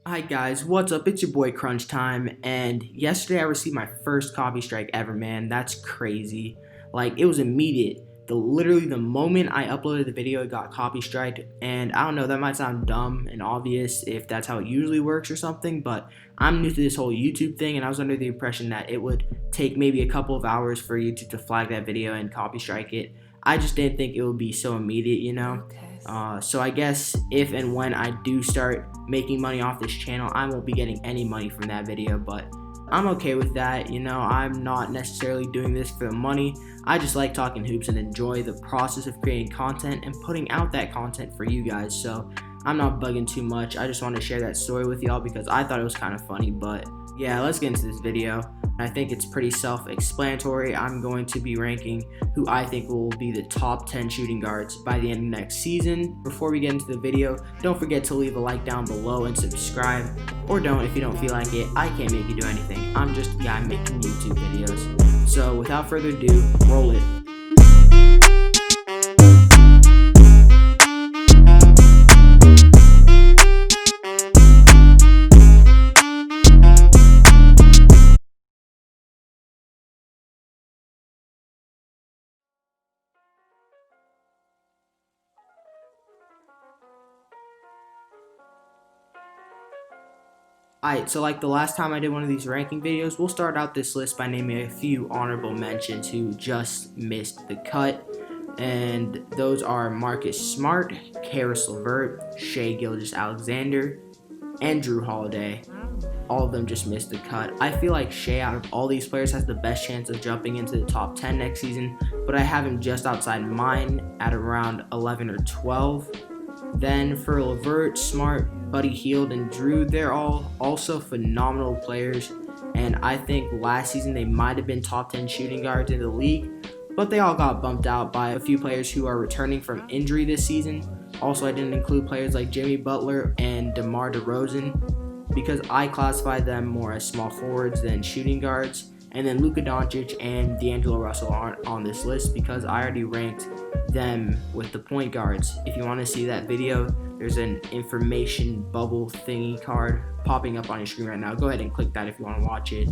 Hi guys, what's up? It's your boy Crunch Time, and yesterday I received my first copy strike ever, man. That's crazy. Like, it was immediate. Literally the moment I uploaded the video, it got copy striked, and I don't know, that might sound dumb and obvious if that's how it usually works or something, but I'm new to this whole YouTube thing, and I was under the impression that it would take maybe a couple of hours for YouTube to flag that video and copy strike it. I just didn't think it would be so immediate. So I guess if and when I do start making money off this channel, I won't be getting any money from that video, but I'm okay with that. I'm not necessarily doing this for the money. I just like talking hoops and enjoy the process of creating content and putting out that content for you guys. So I'm not bugging too much. I just want to share that story with y'all because I thought it was kind of funny. But yeah, let's get into this video. I think it's pretty self-explanatory. I'm going to be ranking who I think will be the top 10 shooting guards by the end of next season. Before we get into the video, don't forget to leave a like down below and subscribe. Or don't if you don't feel like it. I can't make you do anything. I'm just a guy making YouTube videos. So without further ado, roll it. Alright, so like the last time I did one of these ranking videos, we'll start out this list by naming a few honorable mentions who just missed the cut. And those are Marcus Smart, Caris LeVert, Shai Gilgeous-Alexander, and Jrue Holiday. All of them just missed the cut. I feel like Shai, out of all these players, has the best chance of jumping into the top 10 next season, but I have him just outside mine at around 11 or 12. Then for LeVert, Smart, Buddy Hield, and Jrue, they're all also phenomenal players, and I think last season they might have been top 10 shooting guards in the league, but they all got bumped out by a few players who are returning from injury this season. Also, I didn't include players like Jimmy Butler and DeMar DeRozan because I classify them more as small forwards than shooting guards. And then Luka Doncic and D'Angelo Russell aren't on this list because I already ranked them with the point guards. If you want to see that video, there's an information bubble thingy card popping up on your screen right now. Go ahead and click that if you want to watch it.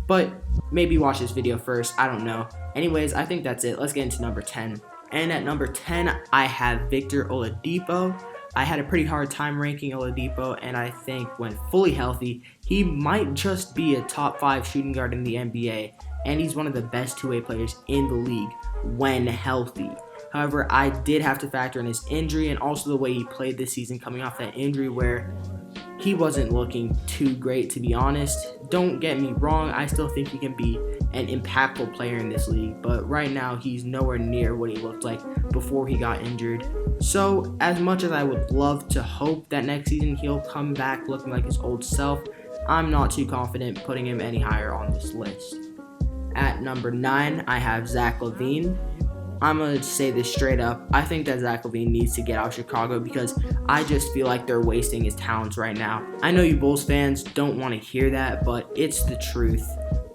But maybe watch this video first. I don't know. Anyways, I think that's it. Let's get into number 10. And at number 10, I have Victor Oladipo. I had a pretty hard time ranking Oladipo, and I think when fully healthy, he might just be a top 5 shooting guard in the NBA, and he's one of the best two-way players in the league when healthy. However, I did have to factor in his injury and also the way he played this season coming off that injury where he wasn't looking too great, to be honest. Don't get me wrong, I still think he can be an impactful player in this league, but right now he's nowhere near what he looked like before he got injured. So as much as I would love to hope that next season he'll come back looking like his old self, I'm not too confident putting him any higher on this list. At number 9, I have Zach LaVine. I'm going to say this straight up. I think that Zach LaVine needs to get out of Chicago because I just feel like they're wasting his talents right now. I know you Bulls fans don't want to hear that, but it's the truth.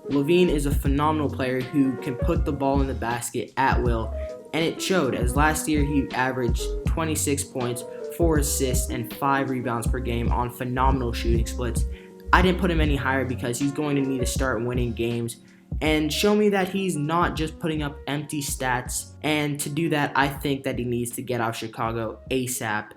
LaVine is a phenomenal player who can put the ball in the basket at will, and it showed as last year he averaged 26 points, 4 assists, and 5 rebounds per game on phenomenal shooting splits. I didn't put him any higher because he's going to need to start winning games and show me that he's not just putting up empty stats. And to do that, I think that he needs to get out of Chicago ASAP.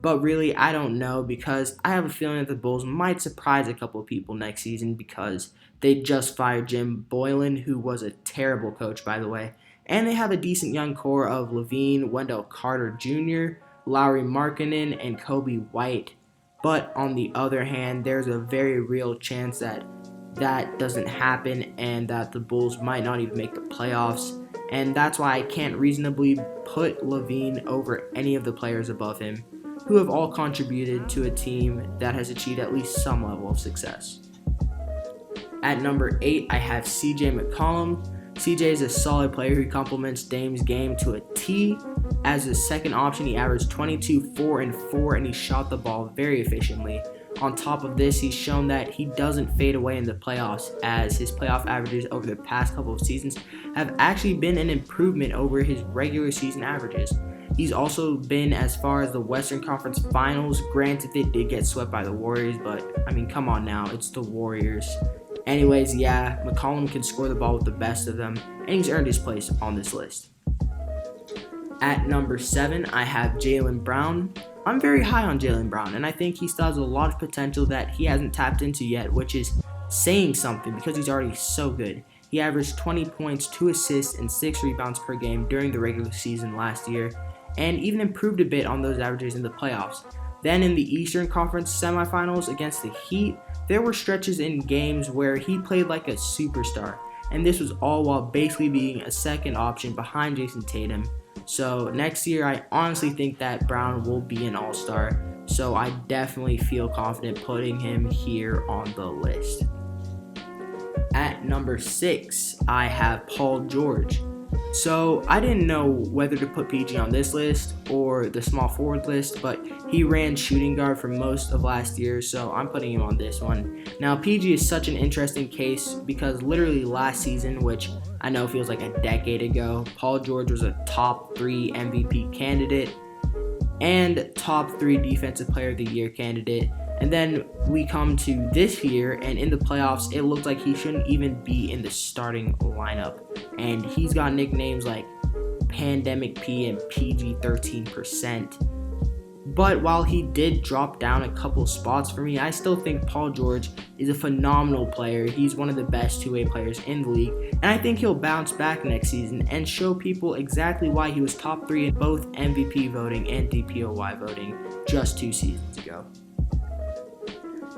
But really, I don't know because I have a feeling that the Bulls might surprise a couple of people next season because they just fired Jim Boylen, who was a terrible coach, by the way. And they have a decent young core of LaVine, Wendell Carter Jr., Lauri Markkanen, and Kobe White. But on the other hand, there's a very real chance that doesn't happen and that the Bulls might not even make the playoffs, and that's why I can't reasonably put LaVine over any of the players above him who have all contributed to a team that has achieved at least some level of success. At number 8, I have CJ McCollum. CJ is a solid player who complements Dame's game to a T. As a second option, he averaged 22, 4, and 4, and he shot the ball very efficiently. On top of this, he's shown that he doesn't fade away in the playoffs, as his playoff averages over the past couple of seasons have actually been an improvement over his regular season averages. He's also been as far as the Western Conference Finals. Granted, they did get swept by the Warriors, but I mean, come on now, it's the Warriors. Anyways, yeah, McCollum can score the ball with the best of them, and he's earned his place on this list. At number 7, I have Jaylen Brown. I'm very high on Jaylen Brown, and I think he still has a lot of potential that he hasn't tapped into yet, which is saying something because he's already so good. He averaged 20 points, 2 assists, and 6 rebounds per game during the regular season last year, and even improved a bit on those averages in the playoffs. Then in the Eastern Conference semifinals against the Heat, there were stretches in games where he played like a superstar, and this was all while basically being a second option behind Jason Tatum. So next year, I honestly think that Brown will be an all-star, so I definitely feel confident putting him here on the list. At number 6, I have Paul George. So I didn't know whether to put PG on this list or the small forward list, but he ran shooting guard for most of last year, so I'm putting him on this one. Now PG is such an interesting case because literally last season, which I know feels like a decade ago, Paul George was a top 3 MVP candidate and top 3 Defensive Player of the Year candidate. And then we come to this year, and in the playoffs, it looked like he shouldn't even be in the starting lineup. And he's got nicknames like Pandemic P and PG 13%. But while he did drop down a couple spots for me, I still think Paul George is a phenomenal player. He's one of the best two-way players in the league, and I think he'll bounce back next season and show people exactly why he was top 3 in both MVP voting and DPOY voting just 2 seasons ago.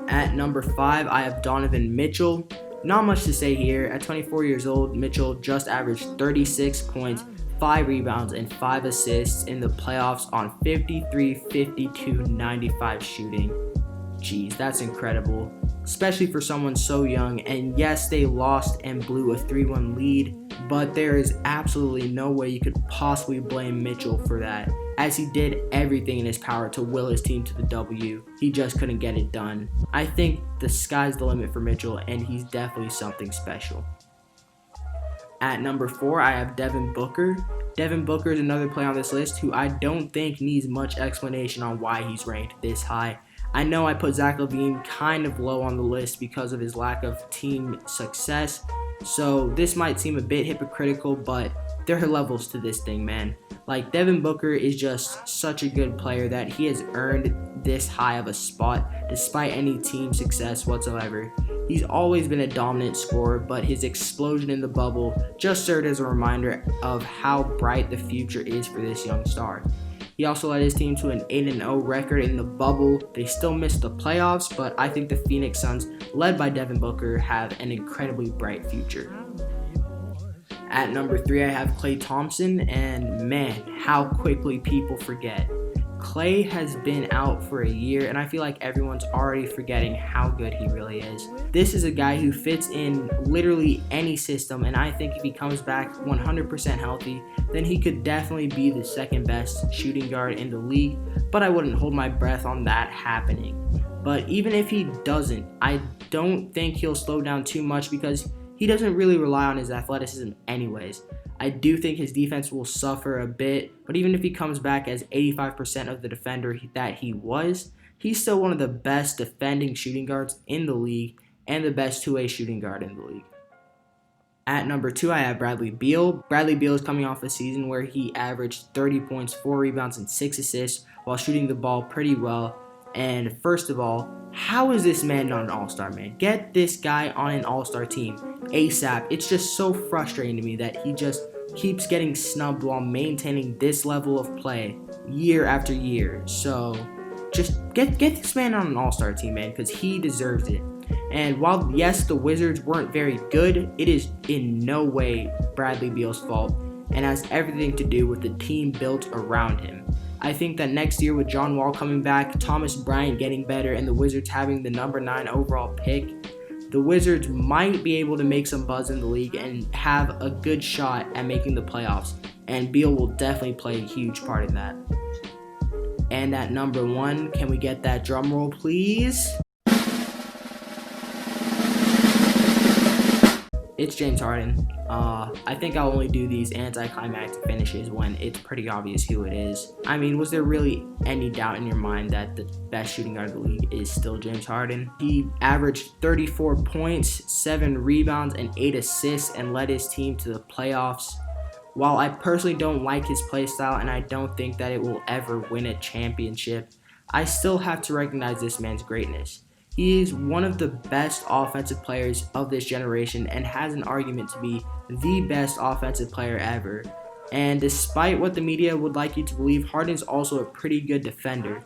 At number 5, I have Donovan Mitchell. Not much to say here. At 24 years old, Mitchell just averaged 36 points, 5 rebounds, and 5 assists in the playoffs on 53, 52, 95 shooting. Jeez, that's incredible, especially for someone so young. And yes, they lost and blew a 3-1 lead, but there is absolutely no way you could possibly blame Mitchell for that, as he did everything in his power to will his team to the W. He just couldn't get it done. I think the sky's the limit for Mitchell, and he's definitely something special. At number 4, I have Devin Booker. Devin Booker is another player on this list who I don't think needs much explanation on why he's ranked this high. I know I put Zach LaVine kind of low on the list because of his lack of team success, so this might seem a bit hypocritical, but there are levels to this thing, man. Like, Devin Booker is just such a good player that he has earned this high of a spot despite any team success whatsoever. He's always been a dominant scorer, but his explosion in the bubble just served as a reminder of how bright the future is for this young star. He also led his team to an 8-0 record in the bubble. They still missed the playoffs, but I think the Phoenix Suns, led by Devin Booker, have an incredibly bright future. At number 3, I have Klay Thompson, and man, how quickly people forget. Klay has been out for a year, and I feel like everyone's already forgetting how good he really is. This is a guy who fits in literally any system, and I think if he comes back 100% healthy, then he could definitely be the second best shooting guard in the league, but I wouldn't hold my breath on that happening. But even if he doesn't, I don't think he'll slow down too much because he doesn't really rely on his athleticism anyways. I do think his defense will suffer a bit, but even if he comes back as 85% of the defender that he was, he's still one of the best defending shooting guards in the league and the best two-way shooting guard in the league. At number 2, I have Bradley Beal. Bradley Beal is coming off a season where he averaged 30 points, 4 rebounds, and 6 assists while shooting the ball pretty well. And first of all, how is this man not an all-star, man? Get this guy on an all-star team ASAP. It's just so frustrating to me that he just keeps getting snubbed while maintaining this level of play year after year. So just get this man on an all-star team, man, because he deserves it. And while, yes, the Wizards weren't very good, it is in no way Bradley Beal's fault and has everything to do with the team built around him. I think that next year with John Wall coming back, Thomas Bryant getting better, and the Wizards having the number 9 overall pick, the Wizards might be able to make some buzz in the league and have a good shot at making the playoffs, and Beal will definitely play a huge part in that. And at number 1, can we get that drum roll, please? it's James Harden. I think I'll only do these anticlimactic finishes when it's pretty obvious who it is. I mean, was there really any doubt in your mind that the best shooting guard of the league is still James Harden? He averaged 34 points, 7 rebounds, and 8 assists and led his team to the playoffs. While I personally don't like his play style and I don't think that it will ever win a championship, I still have to recognize this man's greatness. He is one of the best offensive players of this generation and has an argument to be the best offensive player ever. And despite what the media would like you to believe, Harden is also a pretty good defender.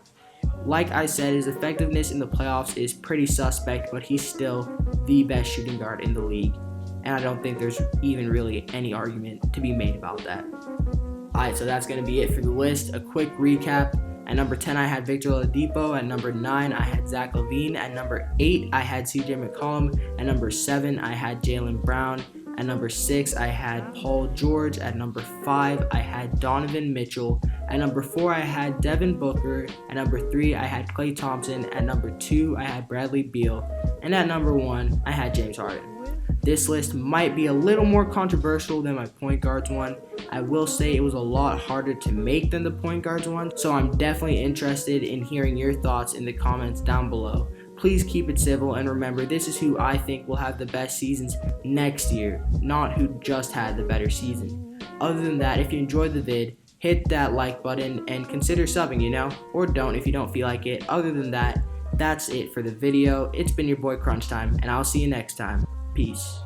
Like I said, his effectiveness in the playoffs is pretty suspect, but he's still the best shooting guard in the league. And I don't think there's even really any argument to be made about that. Alright, so that's going to be it for the list. A quick recap. At number 10, I had Victor Oladipo. At number 9, I had Zach LaVine. At number 8, I had CJ McCollum. At number 7, I had Jaylen Brown. At number 6, I had Paul George. At number 5, I had Donovan Mitchell. At number 4, I had Devin Booker. At number 3, I had Klay Thompson. At number 2, I had Bradley Beal. And at number 1, I had James Harden. This list might be a little more controversial than my point guards one. I will say it was a lot harder to make than the point guards one, so I'm definitely interested in hearing your thoughts in the comments down below. Please keep it civil, and remember, this is who I think will have the best seasons next year, not who just had the better season. Other than that, if you enjoyed the vid, hit that like button and consider subbing, or don't if you don't feel like it. Other than that, that's it for the video. It's been your boy Crunch Time, and I'll see you next time. Peace.